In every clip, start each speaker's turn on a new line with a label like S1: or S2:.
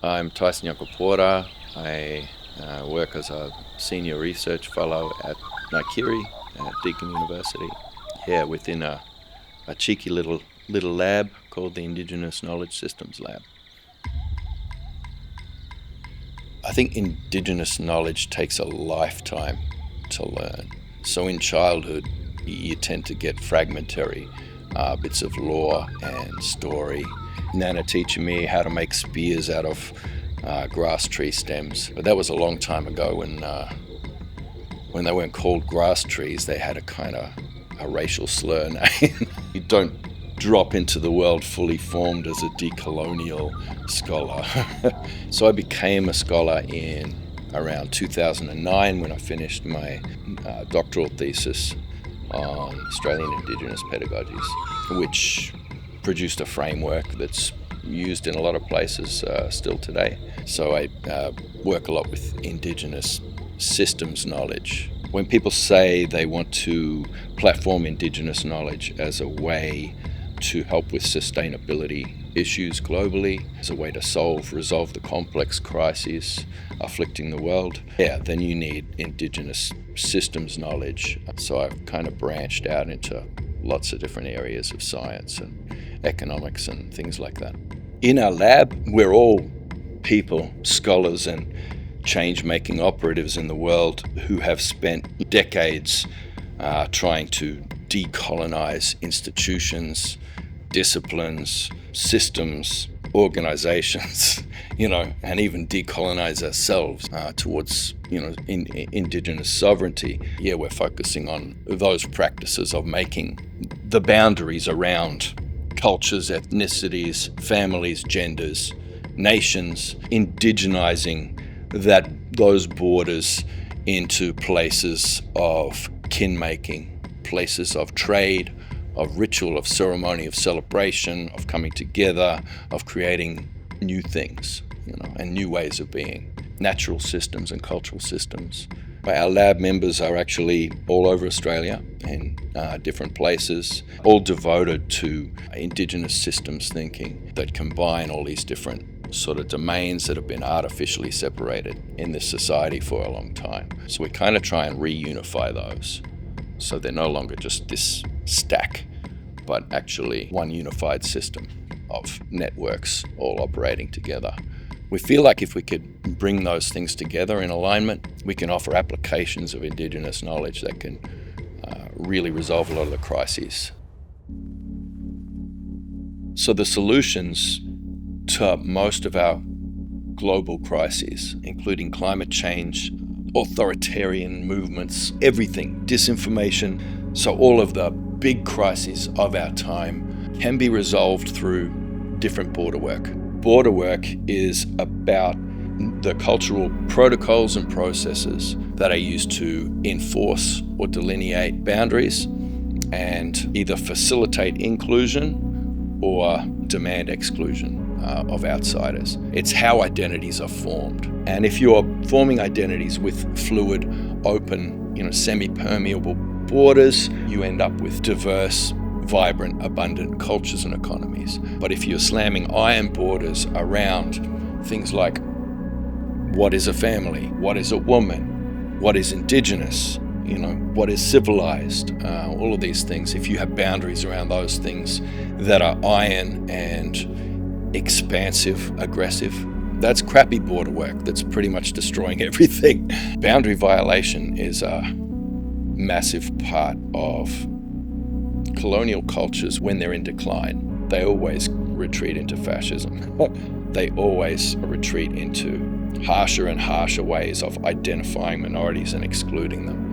S1: I'm Tyson Yunkaporta. I work as a senior research fellow at Naikiri at Deakin University. Yeah, within a cheeky little lab called the Indigenous Knowledge Systems Lab. I think Indigenous knowledge takes a lifetime to learn. So in childhood, you tend to get fragmentary bits of lore and story. Nana teaching me how to make spears out of grass tree stems. But that was a long time ago when they weren't called grass trees. They had a kind of a racial slur name. You don't drop into the world fully formed as a decolonial scholar. So I became a scholar in around 2009 when I finished my doctoral thesis on Australian Indigenous pedagogies, which produced a framework that's used in a lot of places still today. So I work a lot with Indigenous systems knowledge. When people say they want to platform Indigenous knowledge as a way to help with sustainability issues globally, as a way to resolve the complex crises afflicting the world, then you need Indigenous systems knowledge. So I've kind of branched out into lots of different areas of science and economics and things like that. In our lab, we're all people, scholars and change-making operatives in the world who have spent decades trying to decolonize institutions, disciplines, systems, organizations, and even decolonize ourselves towards, Indigenous sovereignty. Yeah, we're focusing on those practices of making the boundaries around cultures, ethnicities, families, genders, nations, indigenizing those borders into places of kin-making, places of trade, of ritual, of ceremony, of celebration, of coming together, of creating new things, and new ways of being, natural systems and cultural systems. Our lab members are actually all over Australia in different places, all devoted to Indigenous systems thinking that combine all these different sort of domains that have been artificially separated in this society for a long time. So we kind of try and reunify those so they're no longer just this stack, but actually one unified system of networks all operating together. We feel like if we could bring those things together in alignment, we can offer applications of Indigenous knowledge that can really resolve a lot of the crises. So the solutions to most of our global crises, including climate change, authoritarian movements, everything, disinformation, so all of the big crises of our time can be resolved through different border work. Border work is about the cultural protocols and processes that are used to enforce or delineate boundaries and either facilitate inclusion or demand exclusion of outsiders. It's how identities are formed. And if you're forming identities with fluid, open, semi-permeable borders, you end up with diverse, vibrant, abundant cultures and economies. But if you're slamming iron borders around things like what is a family, what is a woman, what is Indigenous, what is civilized, all of these things, if you have boundaries around those things that are iron and expansive, aggressive, that's crappy border work that's pretty much destroying everything. Boundary violation is a massive part of colonial cultures when they're in decline. They always retreat into fascism. They always retreat into harsher and harsher ways of identifying minorities and excluding them,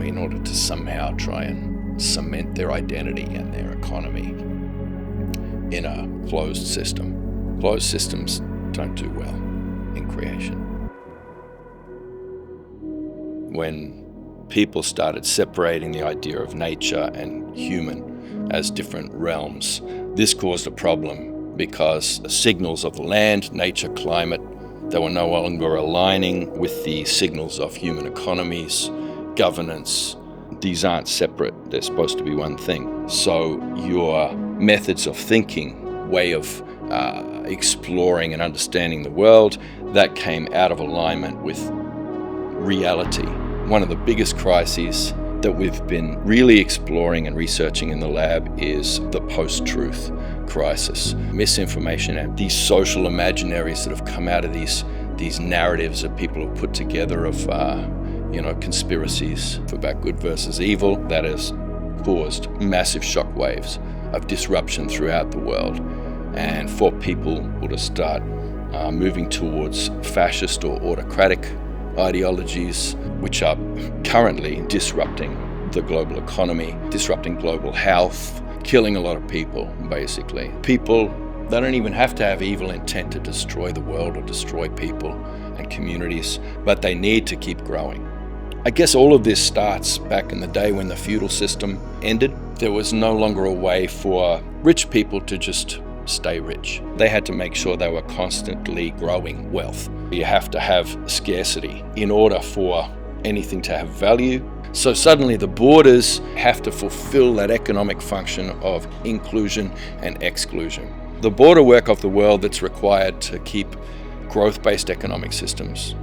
S1: in order to somehow try and cement their identity and their economy in a closed system. Closed systems don't do well in creation. When people started separating the idea of nature and human as different realms, this caused a problem because the signals of the land, nature, climate, they were no longer aligning with the signals of human economies, governance. These aren't separate, they're supposed to be one thing. So your methods of thinking, way of exploring and understanding the world, that came out of alignment with reality. One of the biggest crises that we've been really exploring and researching in the lab is the post-truth crisis. Misinformation and these social imaginaries that have come out of these narratives that people have put together of conspiracies about good versus evil, that has caused massive shockwaves of disruption throughout the world. And for people to start moving towards fascist or autocratic ideologies, which are currently disrupting the global economy, disrupting global health, killing a lot of people, basically. People, they don't even have to have evil intent to destroy the world or destroy people and communities, but they need to keep growing. I guess all of this starts back in the day when the feudal system ended. There was no longer a way for rich people to just stay rich. They had to make sure they were constantly growing wealth. You have to have scarcity in order for anything to have value. So suddenly the borders have to fulfill that economic function of inclusion and exclusion. The border work of the world that's required to keep growth-based economic systems,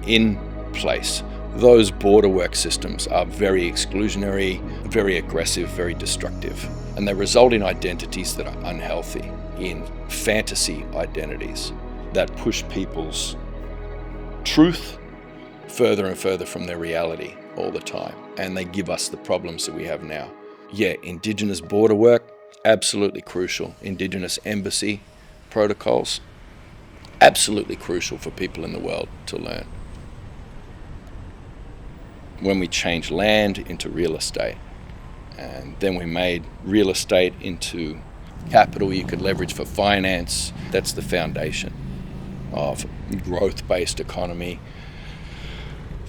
S1: in place. Those border work systems are very exclusionary, very aggressive, very destructive, and they result in identities that are unhealthy, in fantasy identities that push people's truth further and further from their reality all the time, and they give us the problems that we have now. Yeah, Indigenous border work, absolutely crucial. Indigenous embassy protocols, absolutely crucial for people in the world to learn. When we changed land into real estate, and then we made real estate into capital you could leverage for finance, that's the foundation of growth-based economy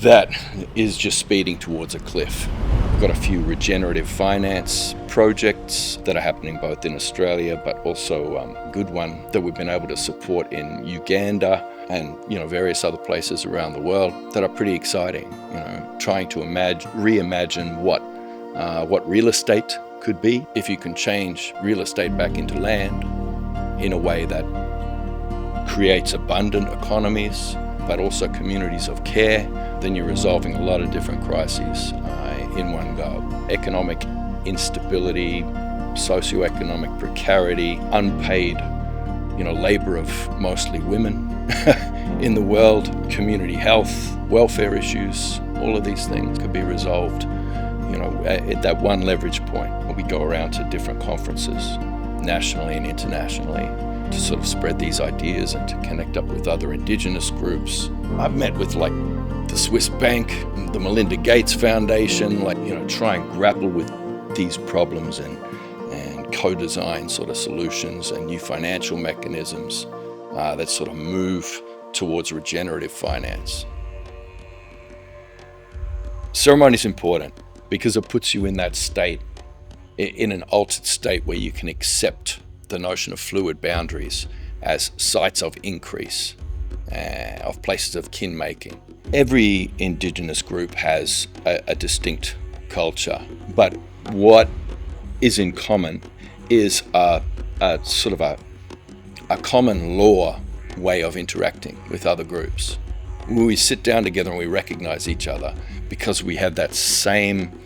S1: that is just speeding towards a cliff. We've got a few regenerative finance projects that are happening both in Australia, but also a good one that we've been able to support in Uganda and various other places around the world that are pretty exciting. Trying to reimagine what real estate could be if you can change real estate back into land in a way that creates abundant economies, but also communities of care. Then you're resolving a lot of different crises in one go. Economic instability, socioeconomic precarity, unpaid, labor of mostly women in the world, community health, welfare issues, all of these things could be resolved, at that one leverage point when we go around to different conferences, nationally and internationally, to sort of spread these ideas and to connect up with other Indigenous groups. I've met with the Swiss Bank, the Melinda Gates Foundation, try and grapple with these problems and co-design sort of solutions and new financial mechanisms that sort of move towards regenerative finance. Ceremony is important because it puts you in that state, in an altered state where you can accept the notion of fluid boundaries as sites of increase, of places of kin making. Every Indigenous group has a distinct culture, but what is in common is a sort of a common law way of interacting with other groups. When we sit down together and we recognize each other because we have that same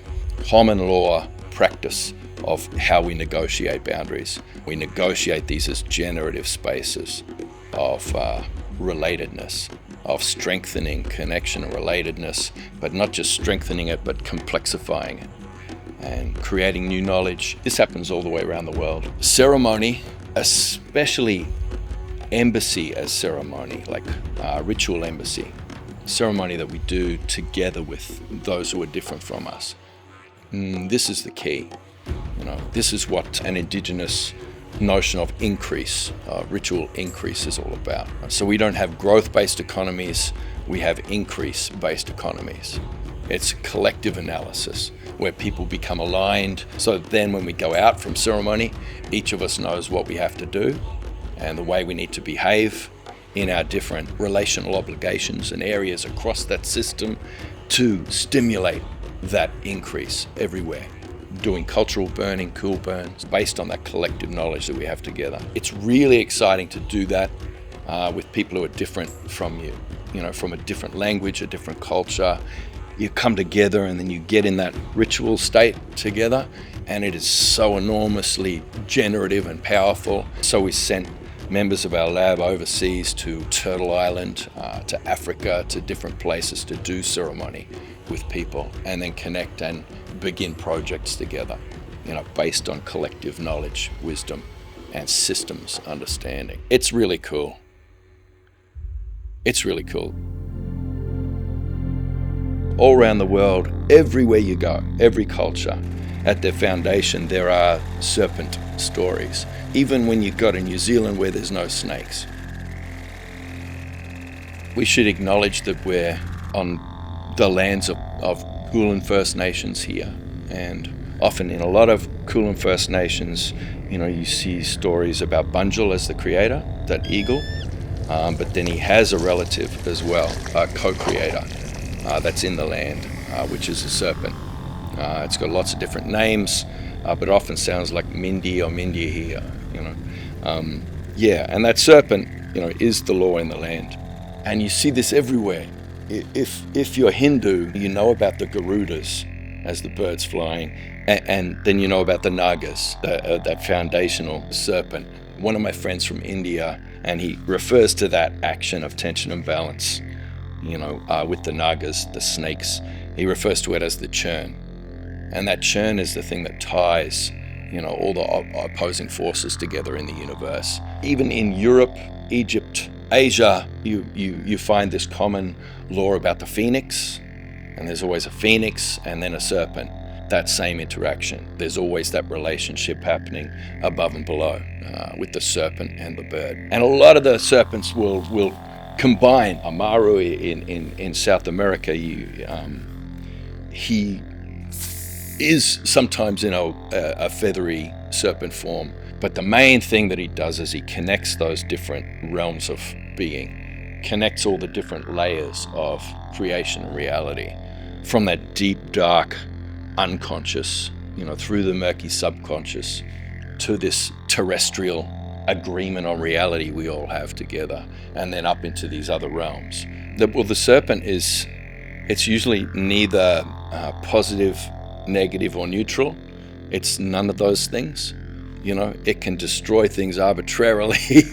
S1: common law practice of how we negotiate boundaries. We negotiate these as generative spaces of relatedness, of strengthening connection and relatedness, but not just strengthening it, but complexifying it and creating new knowledge. This happens all the way around the world. Ceremony, especially embassy as ceremony, like ritual embassy, ceremony that we do together with those who are different from us. This is the key. This is what an Indigenous notion of increase, ritual increase is all about. So we don't have growth-based economies, we have increase-based economies. It's collective analysis where people become aligned. So then when we go out from ceremony, each of us knows what we have to do and the way we need to behave in our different relational obligations and areas across that system to stimulate that increase everywhere. doing cultural burning, cool burns, based on that collective knowledge that we have together. It's really exciting to do that with people who are different from you, from a different language, a different culture. You come together and then you get in that ritual state together, and it is so enormously generative and powerful. So we sent members of our lab overseas to Turtle Island, to Africa, to different places to do ceremony with people and then connect and begin projects together, based on collective knowledge, wisdom, and systems understanding. It's really cool. It's really cool. All around the world, everywhere you go, every culture, at their foundation, there are serpent stories. Even when you go to New Zealand where there's no snakes. We should acknowledge that we're on the lands of Kulin First Nations here. And often in a lot of Kulin First Nations, you see stories about Bunjil as the creator, that eagle. But then he has a relative as well, a co-creator that's in the land, which is a serpent. It's got lots of different names, but it often sounds like Mindy or Mindihi, and that serpent, is the law in the land. And you see this everywhere. If you're Hindu, you know about the Garudas as the birds flying, and then you know about the Nagas, that foundational serpent. One of my friends from India, and he refers to that action of tension and balance, with the Nagas, the snakes. He refers to it as the churn. And that churn is the thing that ties, all the opposing forces together in the universe. Even in Europe, Egypt, Asia, you find this common law about the phoenix, and there's always a phoenix and then a serpent. That same interaction. There's always that relationship happening above and below with the serpent and the bird. And a lot of the serpents will combine. Amaru in South America, he is sometimes in a feathery serpent form, but the main thing that he does is he connects those different realms of being, connects all the different layers of creation and reality, from that deep, dark, unconscious, through the murky subconscious, to this terrestrial agreement on reality we all have together, and then up into these other realms. The serpent it's usually neither positive, negative, or neutral. It's none of those things. It can destroy things arbitrarily,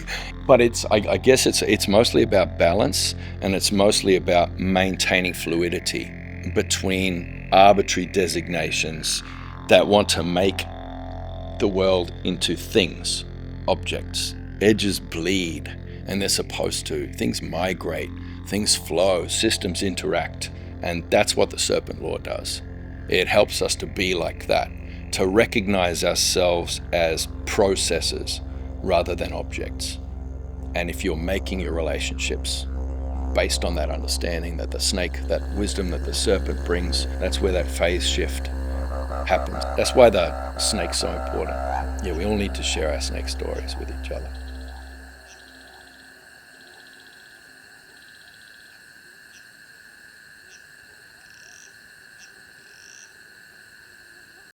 S1: but I guess it's mostly about balance, and it's mostly about maintaining fluidity between arbitrary designations that want to make the world into things, objects. Edges bleed, and they're supposed to. Things migrate, things flow, systems interact, and that's what the serpent law does. It helps us to be like that, to recognize ourselves as processes rather than objects. And if you're making your relationships based on that understanding that the snake, that wisdom that the serpent brings, that's where that phase shift happens. That's why the snake's so important. We all need to share our snake stories with each other.